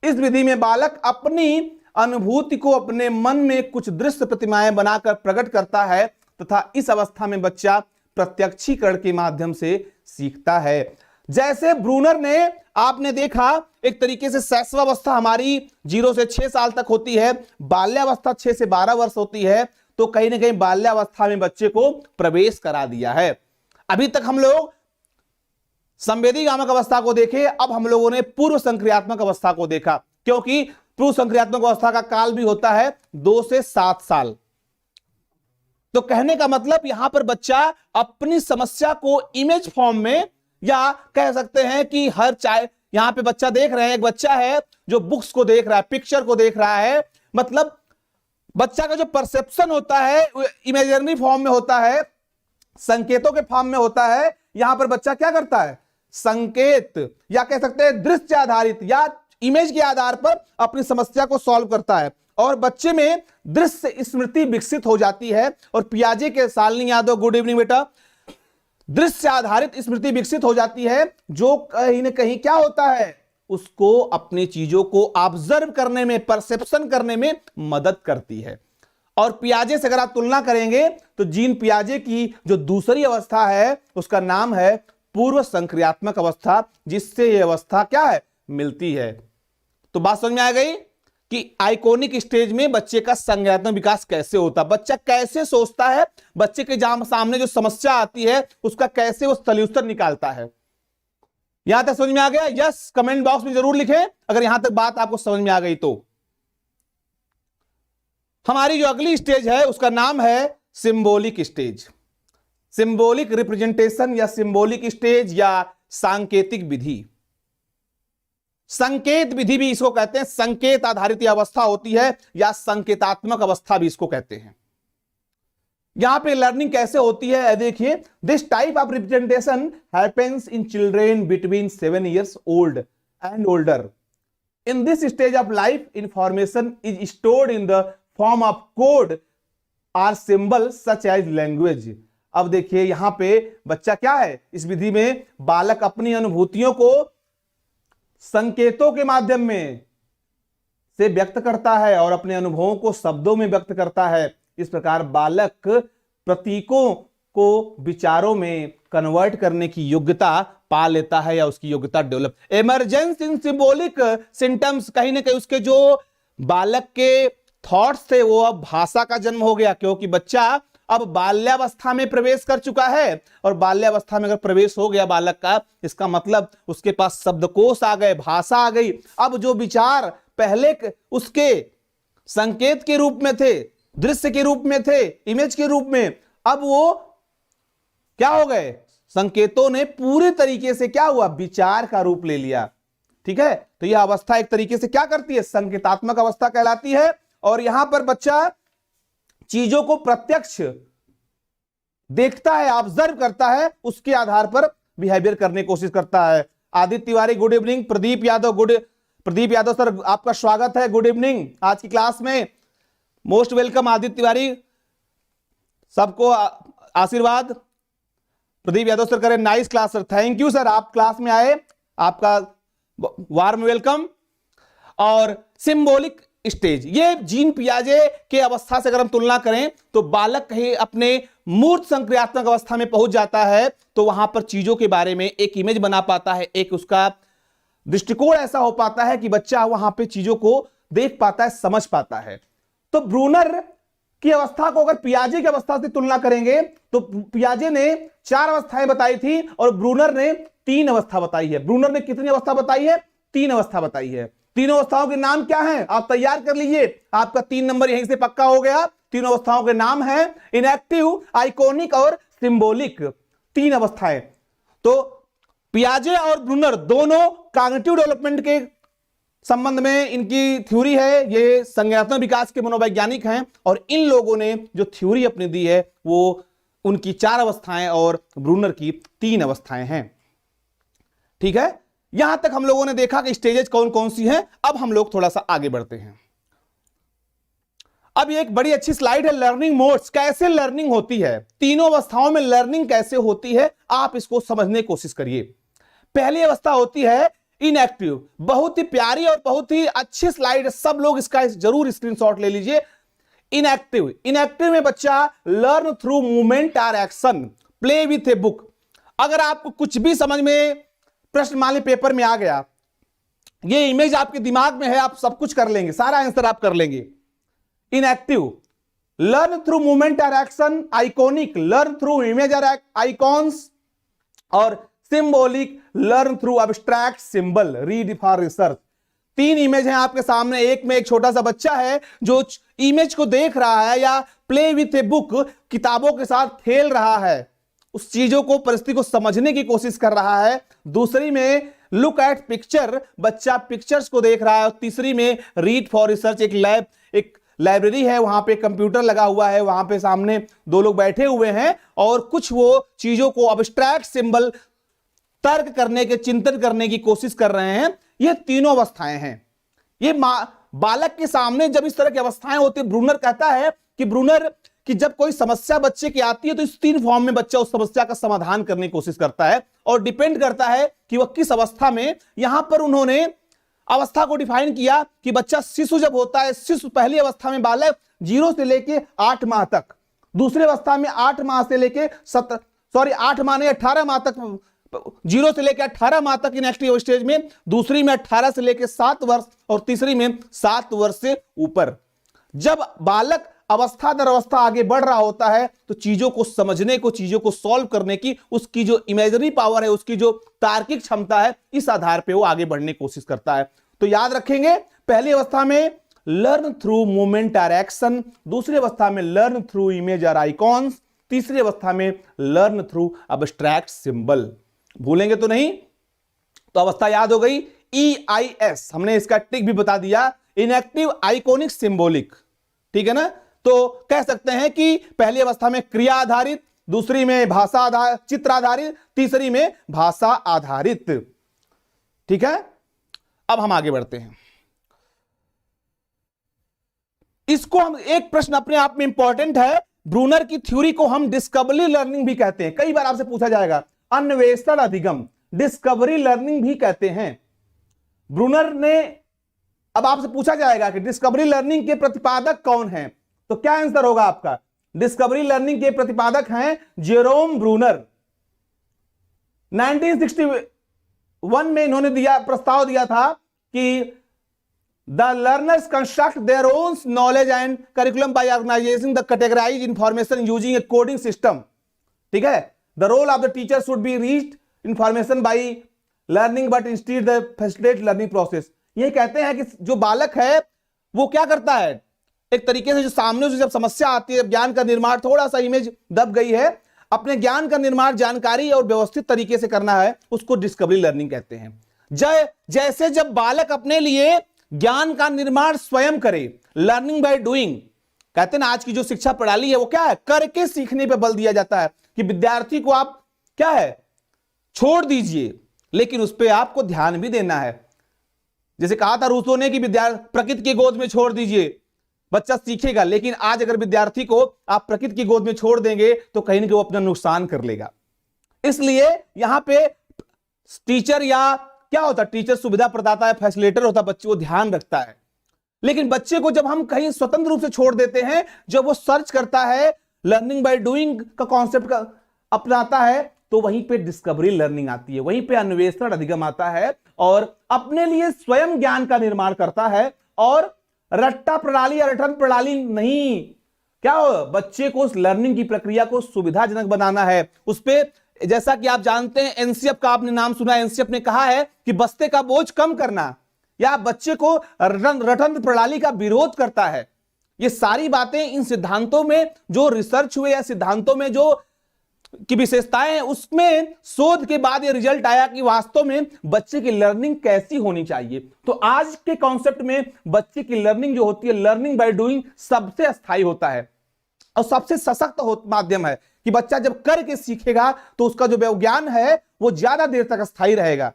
इस विधि में बालक अपनी अनुभूति को अपने मन में कुछ दृश्य प्रतिमाएं बनाकर प्रकट करता है तथा इस अवस्था में बच्चा प्रत्यक्षीकरण के माध्यम से सीखता है। जैसे ब्रूनर ने, आपने देखा एक तरीके से शैशवावस्था हमारी 0 से 6 साल तक होती है, बाल्यावस्था 6 से 12 वर्ष होती है, तो कहीं ना कहीं बाल्यावस्था में बच्चे को प्रवेश करा दिया है। अभी तक हम लोग संवेदी गामक अवस्था को देखे, अब हम लोगों ने पूर्व संक्रियात्मक अवस्था को देखा, क्योंकि पूर्व संक्रियात्मक अवस्था का काल भी होता है 2 से 7 साल। तो कहने का मतलब यहां पर बच्चा अपनी समस्या को इमेज फॉर्म में, या कह सकते हैं कि हर चाहे यहां पे बच्चा देख रहे हैं, एक बच्चा है जो बुक्स को देख रहा है, पिक्चर को देख रहा है, मतलब बच्चा का जो परसेप्शन होता है इमेजिनरी फॉर्म में होता है, संकेतों के फॉर्म में होता है। यहां पर बच्चा क्या करता है, संकेत या कह सकते हैं दृश्य आधारित या इमेज के आधार पर अपनी समस्या को सॉल्व करता है और बच्चे में दृश्य स्मृति विकसित हो जाती है। और पियाजे के, शालिनी यादव गुड इवनिंग बेटा, दृश्य आधारित स्मृति विकसित हो जाती है जो कहीं ना कहीं क्या होता है, उसको अपनी चीजों को ऑब्जर्व करने में, परसेप्शन करने में मदद करती है। और पियाजे से अगर आप तुलना करेंगे तो जीन पियाजे की जो दूसरी अवस्था है उसका नाम है पूर्व संक्रियात्मक अवस्था, जिससे यह अवस्था क्या है, मिलती है। तो बात समझ में आ गई कि आइकॉनिक स्टेज में बच्चे का संज्ञानात्मक विकास कैसे होता है, बच्चा कैसे सोचता है, बच्चे के सामने जो समस्या आती है उसका कैसे वो सॉल्यूशन निकालता है। यहां तक समझ में आ गया? यस, कमेंट बॉक्स में जरूर लिखें अगर यहां तक बात आपको समझ में आ गई तो। हमारी जो अगली स्टेज है उसका नाम है सिंबॉलिक स्टेज, सिंबॉलिक रिप्रेजेंटेशन या सिंबॉलिक स्टेज या सांकेतिक विधि। संकेत विधि भी इसको कहते हैं, संकेत आधारित अवस्था होती है या संकेतात्मक अवस्था भी इसको कहते हैं। यहां पे लर्निंग कैसे होती है देखिए, this type of representation happens in children between 7 years old and older. In this stage of life, information is stored in the form of code or symbol such as language. अब देखिए यहां पे बच्चा क्या है, इस विधि में बालक अपनी अनुभूतियों को संकेतों के माध्यम में से व्यक्त करता है और अपने अनुभवों को शब्दों में व्यक्त करता है। इस प्रकार बालक प्रतीकों को विचारों में कन्वर्ट करने की योग्यता पा लेता है या उसकी योग्यता डेवलप। इमर्जेंस इन सिंबॉलिक सिम्टम्स, कहीं ना कहीं उसके जो बालक के थॉट्स थे वो अब भाषा का जन्म हो गया, क्योंकि बच्चा अब बाल्यावस्था में प्रवेश कर चुका है। और बाल्यावस्था में अगर प्रवेश हो गया बालक का, इसका मतलब उसके पास शब्दकोश आ गए, भाषा आ गई। अब जो विचार पहले उसके संकेत के रूप में थे, दृश्य के रूप में थे, इमेज के रूप में, अब वो क्या हो गए, संकेतों ने पूरे तरीके से क्या हुआ, विचार का रूप ले लिया। ठीक है, तो यह अवस्था एक तरीके से क्या करती है, संकेतात्मक अवस्था कहलाती है। और यहां पर बच्चा चीजों को प्रत्यक्ष देखता है, ऑब्जर्व करता है, उसके आधार पर बिहेवियर करने की कोशिश करता है। Aditya Tiwari good evening, Pradeep Yadav sir आपका स्वागत है, गुड इवनिंग आज की क्लास में, मोस्ट वेलकम आदित्य तिवारी, सबको आशीर्वाद। प्रदीप यादव सर करें nice class sir, thank you sir, आप क्लास में आए, आपका वार्म वेलकम। और सिंबॉलिक स्टेज, ये जीन पियाजे के अवस्था से अगर हम तुलना करें तो बालक कहीं अपने मूर्त संक्रियात्मक अवस्था में पहुंच जाता है तो वहां पर चीजों के बारे में एक इमेज बना पाता है, एक उसका दृष्टिकोण ऐसा हो पाता है कि बच्चा वहां पे चीजों को देख पाता है, समझ पाता है। तो ब्रूनर की अवस्था को अगर पियाजे की अवस्था से तुलना करेंगे तो पियाजे ने 4 अवस्थाएं बताई थी और ब्रूनर ने 3 अवस्था बताई है। ब्रूनर ने कितनी अवस्था बताई है, 3 अवस्था बताई है। तीनों अवस्थाओं के नाम क्या हैं, आप तैयार कर लीजिए, आपका 3 नंबर यहीं से पक्का हो गया। तीनों अवस्थाओं के नाम हैं इनएक्टिव, आइकॉनिक और सिंबॉलिक, 3 अवस्थाएं। तो पियाजे और ब्रूनर दोनों कॉग्निटिव डेवलपमेंट के संबंध में इनकी थ्योरी है, ये संज्ञानात्मक विकास के मनोवैज्ञानिक हैं और इन लोगों ने जो थ्योरी अपनी दी है वो उनकी 4 अवस्थाएं और ब्रूनर की 3 अवस्थाएं हैं। ठीक है, यहां तक हम लोगों ने देखा कि स्टेजेस कौन कौन सी हैं। अब हम लोग थोड़ा सा आगे बढ़ते हैं। अब ये एक बड़ी अच्छी स्लाइड है, लर्निंग मोड्स, कैसे लर्निंग होती है, तीनों अवस्थाओं में लर्निंग कैसे होती है, आप इसको समझने की कोशिश करिए। पहली अवस्था होती है इनएक्टिव, बहुत ही प्यारी और बहुत ही अच्छी स्लाइड है, सब लोग इसका जरूर स्क्रीनशॉट ले लीजिए। इनएक्टिव में बच्चा लर्न थ्रू मूवमेंट और action, play with a book. अगर आपको कुछ भी समझ में प्रश्न मान ली पेपर में आ गया, ये इमेज आपके दिमाग में है, आप सब कुछ कर लेंगे, सारा आंसर आप कर लेंगे। इनएक्टिव लर्न थ्रू मूवमेंट और action, iconic learn through image और आइकॉन्स, और symbolic learn through abstract symbol, read for research. 3 image हैं आपके सामने, एक में एक छोटा सा बच्चा है जो इमेज को देख रहा है या प्ले विथ ए बुक, किताबों के साथ खेल रहा है, उस चीजों को, परिस्थिति को समझने की कोशिश कर रहा है। दूसरी में लुक एट पिक्चर, बच्चा पिक्चर्स को देख रहा है। तीसरी में रीड फॉर रिसर्च, एक लाइब्रेरी है, वहां पे कंप्यूटर लगा हुआ है, वहां पे सामने दो लोग बैठे हुए हैं और कुछ वो चीजों को अब्स्ट्रैक्ट सिंबल तर्क करने के, चिंतन करने की कोशिश कर रहे हैं। ये तीनों अवस्थाएं हैं। ये बालक के सामने जब इस तरह की अवस्थाएं होती है, ब्रूनर कहता है कि जब कोई समस्या बच्चे की आती है तो इस 3 फॉर्म में बच्चा उस समस्या का समाधान करने की कोशिश करता है और डिपेंड करता है कि वह किस अवस्था में। यहां पर उन्होंने अवस्था को डिफाइन किया कि बच्चा शिशु जब होता है, शिशु पहली अवस्था में बालक 0 से लेके 8 माह तक, दूसरी अवस्था में 8 माह से लेके 8 माह नहीं 18 माह तक, 0 से लेकर 18 माह तक इन एक्टिव स्टेज में, दूसरी में 18 से लेकर 7 वर्ष और तीसरी में 7 वर्ष से ऊपर। जब बालक अवस्था दर अवस्था आगे बढ़ रहा होता है तो चीजों को समझने को, चीजों को सॉल्व करने की उसकी जो इमेजिनरी पावर है, उसकी जो तार्किक क्षमता है, इस आधार पे वो आगे बढ़ने की कोशिश करता है। तो याद रखेंगे, पहली अवस्था में लर्न थ्रू मूवमेंट और एक्शन, दूसरी अवस्था में लर्न थ्रू इमेज और आइकॉन्स, तीसरी अवस्था में लर्न थ्रू अब्स्ट्रैक्ट सिंबल। भूलेंगे तो नहीं? तो अवस्था याद हो गई, EIS, हमने इसका टिक भी बता दिया, इनएक्टिव आइकॉनिक सिंबॉलिक। ठीक है ना? तो कह सकते हैं कि पहली अवस्था में क्रिया आधारित, दूसरी में भाषा आधारित, चित्र आधारित, तीसरी में भाषा आधारित। ठीक है, अब हम आगे बढ़ते हैं। इसको हम, एक प्रश्न अपने आप में इंपॉर्टेंट है, ब्रूनर की थ्योरी को हम डिस्कवरी लर्निंग भी कहते हैं। कई बार आपसे पूछा जाएगा, अन्वेषण अधिगम, डिस्कवरी लर्निंग भी कहते हैं। ब्रूनर ने, अब आपसे पूछा जाएगा कि डिस्कवरी लर्निंग के प्रतिपादक कौन हैं, तो क्या आंसर होगा आपका? डिस्कवरी लर्निंग के प्रतिपादक हैं जेरोम ब्रूनर। 1961 में इन्होंने प्रस्ताव दिया था कि the learners construct their own knowledge and curriculum by organising the categorise information using a coding system. ठीक है, the role of the teacher should be reached information by learning but instead the facilitate learning process. ये कहते हैं कि जो बालक है वो क्या करता है, एक तरीके से जो सामने से जब समस्या आती है, ज्ञान का निर्माण, थोड़ा सा इमेज दब गई है, अपने ज्ञान का निर्माण जानकारी और व्यवस्थित तरीके से करना है, उसको डिस्कवरी लर्निंग कहते हैं। जैसे जब बालक अपने लिए ज्ञान का निर्माण स्वयं करे, लर्निंग बाय डूइंग, कहते हैं ना आज की जो शिक्षा प्रणाली है वो क्या है, करके सीखने पे बल दिया जाता है कि विद्यार्थी को आप क्या है, छोड़ दीजिए, लेकिन उस पर आपको ध्यान भी देना है। जैसे कहा था रूसो ने कि प्रकृति की गोद में छोड़ दीजिए, बच्चा सीखेगा, लेकिन आज अगर विद्यार्थी को आप प्रकृति की गोद में छोड़ देंगे तो कहीं ना कहीं वो अपना नुकसान कर लेगा। इसलिए यहां पे टीचर, या क्या होता है, टीचर सुविधा प्रदाता है, फैसिलिटेटर होता है, बच्चे को ध्यान रखता है। लेकिन बच्चे को जब हम कहीं स्वतंत्र रूप से छोड़ देते हैं, जब वो सर्च करता है, लर्निंग बाय डूइंग का कॉन्सेप्ट का अपनाता है, तो वहीं पे डिस्कवरी लर्निंग आती है, वहीं पे अन्वेषण अधिगम आता है और अपने लिए स्वयं ज्ञान का निर्माण करता है। और रट्टा प्रणाली या रटन प्रणाली नहीं, क्या हो, बच्चे को उस लर्निंग की प्रक्रिया को सुविधाजनक बनाना है। उस पे, जैसा कि आप जानते हैं, एनसीएफ का आपने नाम सुना, एनसीएफ ने कहा है कि बस्ते का बोझ कम करना, या बच्चे को रटन प्रणाली का विरोध करता है। ये सारी बातें इन सिद्धांतों में जो रिसर्च हुए या सिद्धांतों में जो की विशेषताएं हैं, उसमें शोध के बाद ये रिजल्ट आया कि वास्तव में बच्चे की लर्निंग कैसी होनी चाहिए। तो आज के कॉन्सेप्ट में बच्चे की लर्निंग जो होती है, लर्निंग बाय डूइंग, सबसे अस्थायी होता है और सबसे सशक्त माध्यम है कि बच्चा जब करके सीखेगा तो उसका जो ज्ञान है वो ज्यादा देर तक अस्थायी रहेगा।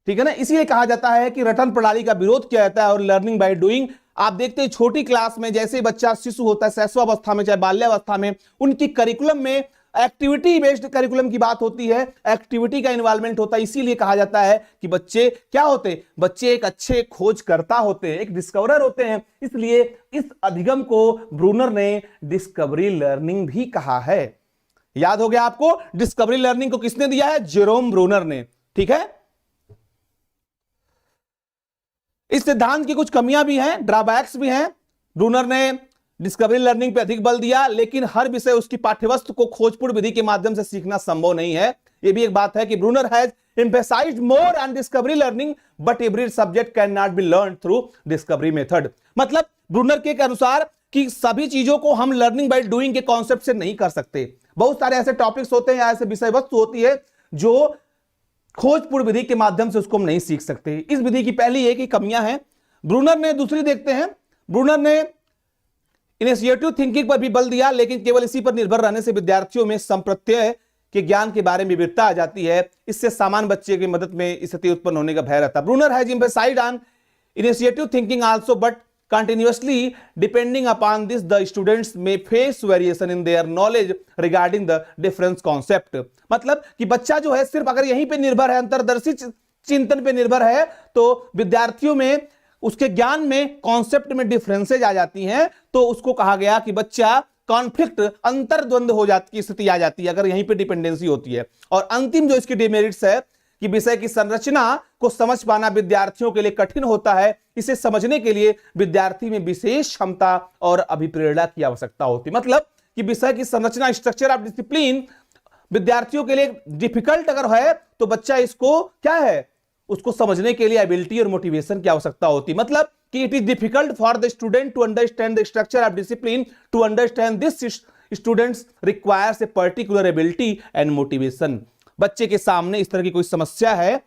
ठीक है ना, इसीलिए कहा जाता है कि रटन प्रणाली का विरोध किया जाता है और लर्निंग बाय डूइंग। आप देखते हैं छोटी क्लास में जैसे ही बच्चा शिशु होता है, शैशवावस्था में चाहे बाल्यावस्था में, उनकी करिकुलम में एक्टिविटी बेस्ड करिकुलम की बात होती है, एक्टिविटी का इन्वॉल्वमेंट होता है। इसीलिए कहा जाता है कि बच्चे क्या होते हैं, बच्चे एक अच्छे खोजकर्ता होते हैं, एक डिस्कवरर होते हैं। इसलिए इस अधिगम को ब्रूनर ने डिस्कवरी लर्निंग भी कहा है। याद हो गया आपको, डिस्कवरी लर्निंग को किसने दिया है, जेरोम ब्रूनर ने। ठीक है, इस सिद्धांत की कुछ कमियां भी हैं, ड्रॉबैक्स भी हैं। ब्रूनर ने डिस्कवरी लर्निंग पे अधिक बल दिया, लेकिन हर विषय उसकी पाठ्यवस्तु को खोजपूर्ण विधि के माध्यम से सीखना संभव नहीं है। यह भी एक बात है कि Bruner has emphasised more on discovery learning but every subject can not be learn through discovery method. मतलब ब्रूनर के अनुसार कि सभी चीजों को हम लर्निंग बाय डूइंग के कॉन्सेप्ट से नहीं कर सकते। बहुत सारे ऐसे टॉपिक्स होते हैं या ऐसे विषय वस्तु होती है जो खोजपूर्ण विधि के माध्यम से उसको हम नहीं सीख सकते। इस विधि की पहली एक ही कमियां हैं। ब्रूनर ने दूसरी देखते हैं, ब्रूनर ने इनिशिएटिव थिंकिंग पर भी बल दिया, लेकिन केवल इसी पर निर्भर रहने से विद्यार्थियों में संप्रत्यय के ज्ञान के बारे में विविधता आ जाती है। इससे सामान्य बच्चे की मदद में स्थिति उत्पन्न होने का भय रहता है। Bruner has emphasized on initiative thinking also, but continuously depending upon this the students may face variation in their knowledge regarding the different concept। मतलब कि बच्चा जो है सिर्फ अगर यहीं पे निर्भर है, अंतर्दर्शी चिंतन पे निर्भर है, तो विद्यार्थियों में उसके ज्ञान में कॉन्सेप्ट में डिफरेंसेज आ जाती हैं, तो उसको कहा गया कि बच्चा कॉन्फ्लिक्ट, अंतर्द्वंद हो जाती की स्थिति आ जाती है अगर यहीं पे डिपेंडेंसी होती है। और अंतिम जो इसकी डिमेरिट्स है कि विषय की संरचना को समझ पाना विद्यार्थियों के लिए कठिन होता है। इसे समझने के लिए विद्यार्थी में विशेष क्षमता और अभिप्रेरणा की आवश्यकता होती है। मतलब कि विषय की संरचना, स्ट्रक्चर ऑफ डिसिप्लिन विद्यार्थियों के लिए डिफिकल्ट अगर है, तो बच्चा इसको क्या है, उसको समझने के लिए एबिलिटी और मोटिवेशन की आवश्यकता होती है। मतलब कि it is difficult for the student to understand the structure of discipline, to understand this students requires a particular ability and motivation. बच्चे के सामने इस तरह की कोई समस्या है,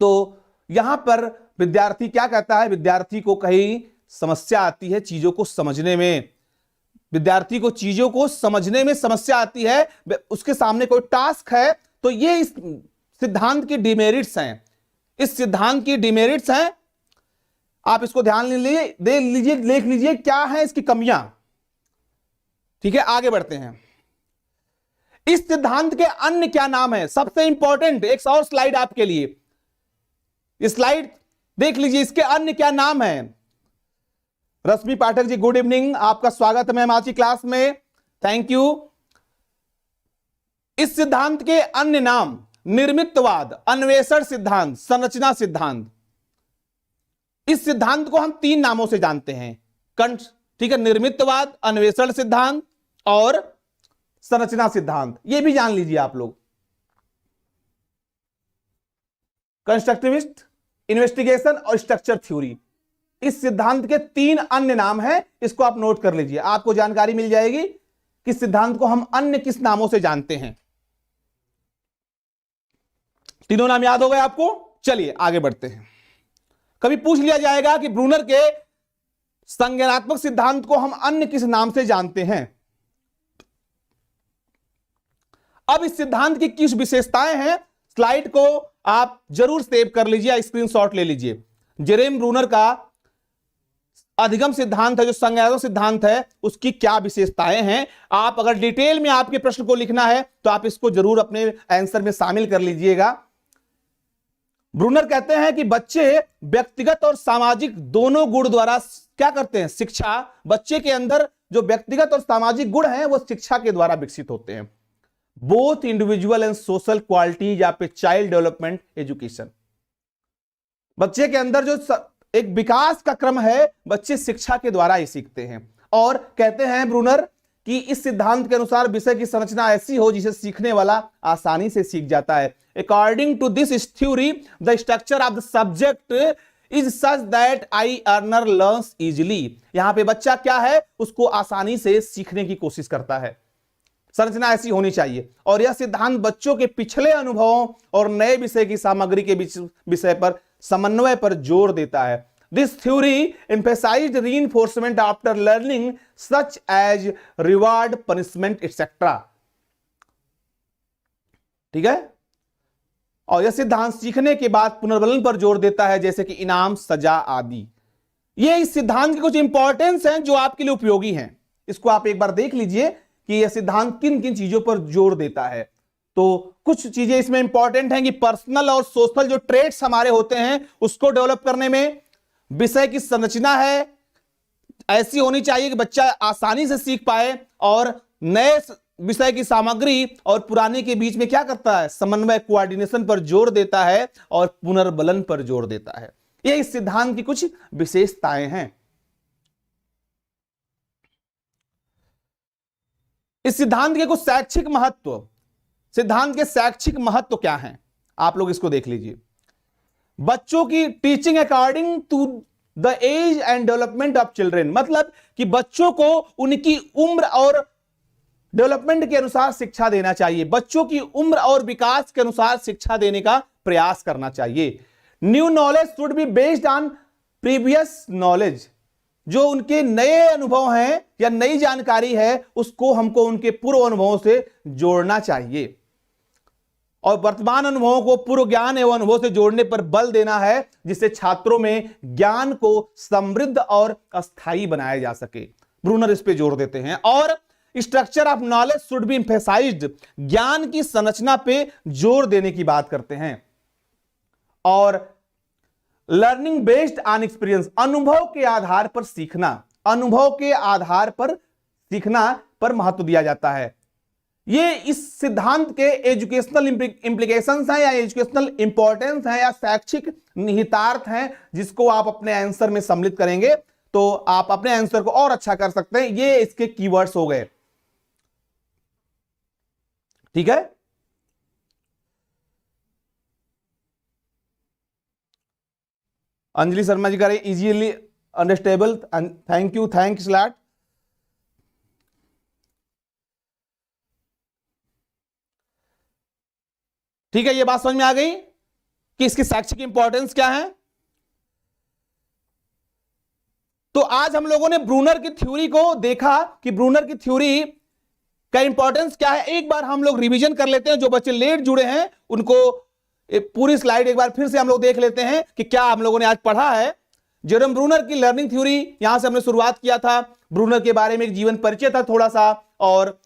तो यहां पर विद्यार्थी क्या कहता है, विद्यार्थी को कहीं समस्या आती है चीजों को समझने में, विद्यार्थी को चीजों को समझने में समस्या आती है, उसके सामने कोई टास्क है, तो ये इस सिद्धांत की डिमेरिट्स हैं, इस सिद्धांत की डिमेरिट्स हैं। आप इसको ध्यान दे लीजिए, देख लीजिए क्या है इसकी कमियां। ठीक है, आगे बढ़ते हैं। इस सिद्धांत के अन्य क्या नाम है, सबसे इंपॉर्टेंट एक और स्लाइड आपके लिए, इस स्लाइड देख लीजिए, इसके अन्य क्या नाम है। रश्मि पाठक जी, गुड इवनिंग, आपका स्वागत है मैम आज की क्लास में, थैंक यू। इस सिद्धांत के अन्य नाम निर्मितवाद, अन्वेषण सिद्धांत, संरचना सिद्धांत। इस सिद्धांत को हम 3 नामों से जानते हैं, ठीक है, निर्मितवाद, अन्वेषण सिद्धांत और संरचना सिद्धांत। ये भी जान लीजिए आप लोग, कंस्ट्रक्टिविस्ट, इन्वेस्टिगेशन और स्ट्रक्चर थ्योरी। इस सिद्धांत के 3 अन्य नाम हैं, इसको आप नोट कर लीजिए, आपको जानकारी मिल जाएगी कि सिद्धांत को हम अन्य किस नामों से जानते हैं। तीनों नाम याद हो गए आपको? चलिए आगे बढ़ते हैं। कभी पूछ लिया जाएगा कि ब्रूनर के संज्ञानात्मक सिद्धांत को हम अन्य किस नाम से जानते हैं। अब इस सिद्धांत की किस विशेषताएं हैं, स्लाइड को आप जरूर सेव कर लीजिए, स्क्रीनशॉट ले लीजिए। जेरेम ब्रूनर का अधिगम सिद्धांत है, जो संज्ञानात्मक सिद्धांत है, उसकी क्या विशेषताएं हैं। आप अगर डिटेल में आपके प्रश्न को लिखना है तो आप इसको जरूर अपने आंसर में शामिल कर लीजिएगा। ब्रूनर कहते हैं कि बच्चे व्यक्तिगत और सामाजिक दोनों गुण द्वारा क्या करते हैं, शिक्षा। बच्चे के अंदर जो व्यक्तिगत और सामाजिक गुण हैं वो शिक्षा के द्वारा विकसित होते हैं। Both individual and social qualities या पे चाइल्ड डेवलपमेंट एजुकेशन। बच्चे के अंदर जो एक विकास का क्रम है, बच्चे शिक्षा के द्वारा ही सीखते हैं। और कहते हैं ब्रूनर कि इस सिद्धांत के अनुसार विषय की संरचना ऐसी हो जिसे सीखने वाला आसानी से सीख जाता है। According to this theory the structure of the subject is such that a learner learns easily. यहां पे बच्चा क्या है, उसको आसानी से सीखने की कोशिश करता है, संरचना ऐसी होनी चाहिए। और यह सिद्धांत बच्चों के पिछले अनुभवों और नए विषय की सामग्री के विषय पर समन्वय पर जोर देता है। This theory emphasized reinforcement after learning such as reward, punishment etcetera. ठीक है, और यह सिद्धांत सीखने के बाद पुनर्बलन पर जोर देता है, जैसे कि इनाम, सजा आदि। ये इस सिद्धांत के कुछ इंपॉर्टेंस हैं जो आपके लिए उपयोगी हैं। इसको आप एक बार देख लीजिए कि यह सिद्धांत किन किन चीजों पर जोर देता है। तो कुछ चीजें इसमें इंपॉर्टेंट हैं कि पर्सनल और सोशल जो ट्रेट्स हमारे होते हैं उसको डेवलप करने में, विषय की संरचना है ऐसी होनी चाहिए कि बच्चा आसानी से सीख पाए, और नए विषय की सामग्री और पुराने के बीच में क्या करता है, समन्वय, कोऑर्डिनेशन पर जोर देता है और पुनर्बलन पर जोर देता है। ये इस सिद्धांत की कुछ विशेषताएं हैं। इस सिद्धांत के कुछ शैक्षिक महत्व, सिद्धांत के शैक्षिक महत्व क्या हैं, आप लोग इसको देख लीजिए। बच्चों की teaching according to the age and development of children. मतलब कि बच्चों को उनकी उम्र और डेवलपमेंट के अनुसार शिक्षा देना चाहिए, बच्चों की उम्र और विकास के अनुसार शिक्षा देने का प्रयास करना चाहिए। New knowledge should be based on previous knowledge, जो उनके नए अनुभव हैं या नई जानकारी है उसको हमको उनके पूर्व अनुभवों से जोड़ना चाहिए, और वर्तमान अनुभवों को पूर्व ज्ञान एवं अनुभव से जोड़ने पर बल देना है, जिससे छात्रों में ज्ञान को समृद्ध और अस्थायी बनाया जा सके। ब्रूनर इस पे जोर देते हैं। और structure of knowledge should be emphasised, ज्ञान की संरचना पे जोर देने की बात करते हैं। और लर्निंग बेस्ड ऑन एक्सपीरियंस, अनुभव के आधार पर सीखना, अनुभव के आधार पर सीखना पर महत्व दिया जाता है। ये इस सिद्धांत के एजुकेशनल इंप्लीकेशंस हैं या एजुकेशनल इंपॉर्टेंस हैं या शैक्षिक निहितार्थ हैं, जिसको आप अपने आंसर में सम्मिलित करेंगे तो आप अपने आंसर को और अच्छा कर सकते हैं। ये इसके कीवर्ड्स हो गए, ठीक है। अंजलि शर्मा जी करें easily understandable, thank you, thanks lot. ठीक है, ये बात समझ में आ गई कि इसकी शैक्षिक इंपॉर्टेंस क्या है। तो आज हम लोगों ने ब्रूनर की थ्योरी को देखा कि ब्रूनर की थ्योरी का इंपॉर्टेंस क्या है। एक बार हम लोग रिवीजन कर लेते हैं, जो बच्चे लेट जुड़े हैं उनको पूरी स्लाइड एक बार फिर से हम लोग देख लेते हैं कि क्या हम लोगों ने आज पढ़ा है। जेरोम ब्रूनर की लर्निंग थ्योरी, यहां से हमने शुरुआत किया था। ब्रूनर के बारे में एक जीवन परिचय था थोड़ा सा, और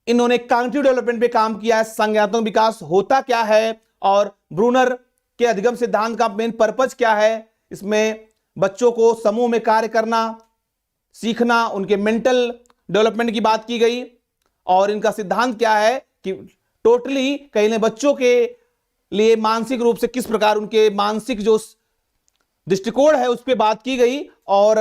इन्होंने कॉग्निटिव डेवलपमेंट पे काम किया है, संज्ञानात्मक विकास होता क्या है और ब्रूनर के अधिगम सिद्धांत का मेन पर्पज क्या है। इसमें बच्चों को समूह में कार्य करना सीखना, उनके मेंटल डेवलपमेंट की बात की गई, और इनका सिद्धांत क्या है कि टोटली कहीं बच्चों के लिए मानसिक रूप से किस प्रकार उनके मानसिक जो दृष्टिकोण है उस पर बात की गई। और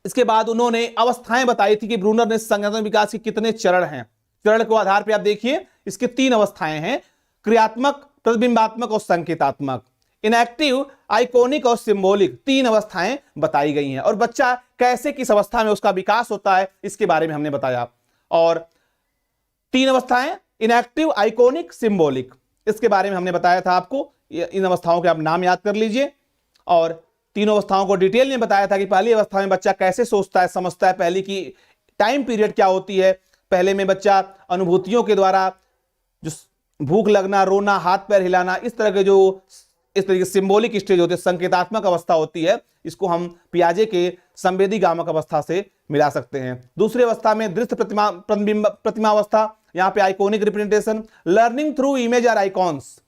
इसके बाद उन्होंने अवस्थाएं बताई थी कि ब्रूनर ने संज्ञानात्मक विकास के कितने चरण हैं। चरण के आधार पर आप देखिए इसके 3 अवस्थाएं हैं, क्रियात्मक, प्रतिबिंबात्मक और संकेतात्मक, इनएक्टिव, आइकॉनिक और सिंबॉलिक। 3 अवस्थाएं बताई गई हैं, और बच्चा कैसे किस अवस्था में उसका विकास होता है इसके बारे में हमने बताया। और 3 अवस्थाएं, इनएक्टिव, आइकॉनिक, सिंबॉलिक, इसके बारे में हमने बताया था आपको। इन अवस्थाओं के आप नाम याद कर लीजिए। और तीनों अवस्थाओं को डिटेल में बताया था कि पहली अवस्था में बच्चा कैसे सोचता है, समझता है, पहली की टाइम पीरियड क्या होती है। पहले में बच्चा अनुभूतियों के द्वारा जो भूख लगना, रोना, हाथ पैर हिलाना, इस तरह के जो इस तरीके सिंबॉलिक स्टेज होते हैं, संकेतात्मक अवस्था होती है, इसको हम पियाजे के संवेदी गामक अवस्था से मिला सकते हैं। दूसरी अवस्था में दृश्य प्रतिमा अवस्था, यहां पे iconic representation, learning through image और आइकॉन्स।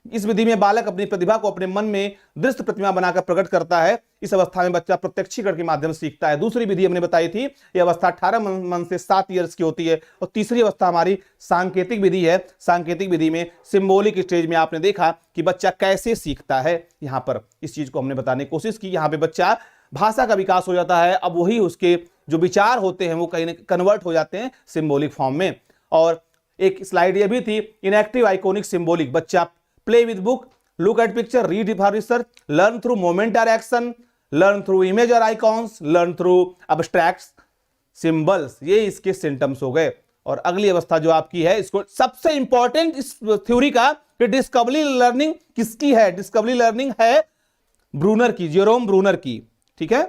इस विधि में बालक अपनी प्रतिभा को अपने मन में दृश्य प्रतिमा बनाकर प्रकट करता है। इस अवस्था में बच्चा प्रत्यक्षीकरण के माध्यम से सीखता है। दूसरी विधि हमने बताई थी, यह अवस्था 18 मंथ से 7 ईयर्स की होती है। और तीसरी अवस्था हमारी सांकेतिक विधि है। सांकेतिक विधि में सिंबॉलिक स्टेज में आपने देखा कि बच्चा कैसे सीखता है। यहां पर इस चीज को हमने बताने की कोशिश की। यहां पर बच्चा भाषा का विकास हो जाता है, अब वही उसके जो विचार होते हैं वो कहीं कन्वर्ट हो जाते हैं सिंबॉलिक फॉर्म में। और एक स्लाइड ये भी थी, इनएक्टिव, आइकॉनिक, सिंबॉलिक। बच्चा play with book, look at picture, read for research, learn through moment और एक्शन, लर्न थ्रू इमेज और आइकॉन्स, लर्न थ्रू अब्स्ट्रैक्ट्स सिंबल्स। ये इसके सिम्टम्स हो गए। और अगली अवस्था जो आपकी है, इसको सबसे इंपॉर्टेंट इस थ्योरी का कि डिस्कवरी लर्निंग किसकी है। डिस्कवरी लर्निंग है ब्रूनर की, जेरोम ब्रूनर की। ठीक है,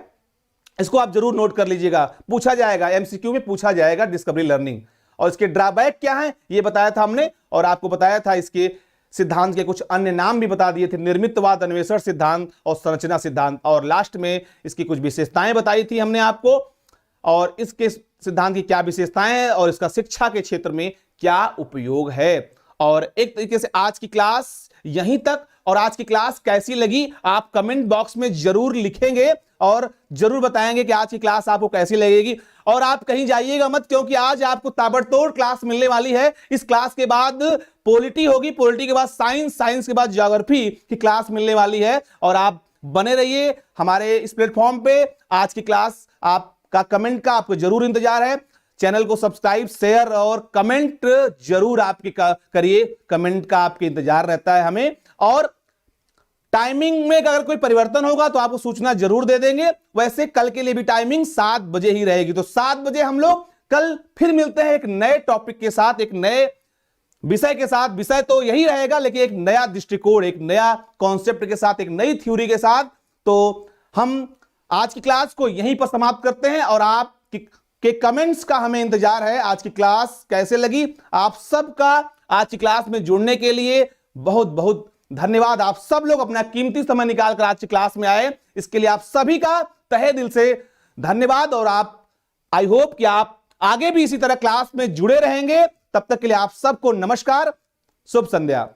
इसको आप जरूर नोट कर लीजिएगा, पूछा जाएगा, एमसीक्यू में पूछा जाएगा डिस्कवरी लर्निंग। और इसके ड्रॉबैक क्या है ये बताया था हमने, और आपको बताया था इसके सिद्धांत के कुछ अन्य नाम भी बता दिए थे, निर्मितवाद, अन्वेषण सिद्धांत और संरचना सिद्धांत। और लास्ट में इसकी कुछ विशेषताएं बताई थी हमने आपको, और इसके सिद्धांत की क्या विशेषताएं हैं और इसका शिक्षा के क्षेत्र में क्या उपयोग है। और एक तरीके से आज की क्लास यहीं तक। और आज की क्लास कैसी लगी आप कमेंट बॉक्स में जरूर लिखेंगे और जरूर बताएंगे कि आज की क्लास आपको कैसी लगेगी। और आप कहीं जाइएगा मत, क्योंकि आज आपको ताबड़तोड़ क्लास मिलने वाली है। इस क्लास के बाद पॉलिटी होगी, पॉलिटी के बाद साइंस, साइंस के बाद ज्योग्राफी की क्लास मिलने वाली है। और आप बने रहिए हमारे इस प्लेटफॉर्म पे। आज की क्लास आपका कमेंट का आपको जरूर इंतजार है। चैनल को सब्सक्राइब, शेयर और कमेंट जरूर आपके करिए, कमेंट का आपके इंतजार रहता है हमें। और टाइमिंग में अगर कोई परिवर्तन होगा तो आपको सूचना जरूर दे देंगे। वैसे कल के लिए भी टाइमिंग 7 बजे ही रहेगी, तो 7 बजे हम लोग कल फिर मिलते हैं एक नए टॉपिक के साथ, एक नए विषय के साथ। विषय तो यही रहेगा, लेकिन एक नया दृष्टिकोण, एक नया कॉन्सेप्ट के साथ, एक नई थ्योरी के साथ। तो हम आज की क्लास को यहीं पर समाप्त करते हैं और आप के कमेंट्स का हमें इंतजार है। आज की क्लास कैसे लगी? आप सबका आज की क्लास में जुड़ने के लिए बहुत बहुत धन्यवाद। आप सब लोग अपना कीमती समय निकालकर आज की क्लास में आए, इसके लिए आप सभी का तहे दिल से धन्यवाद। और आप, आई होप कि आप आगे भी इसी तरह क्लास में जुड़े रहेंगे। तब तक के लिए आप सबको नमस्कार, शुभ संध्या।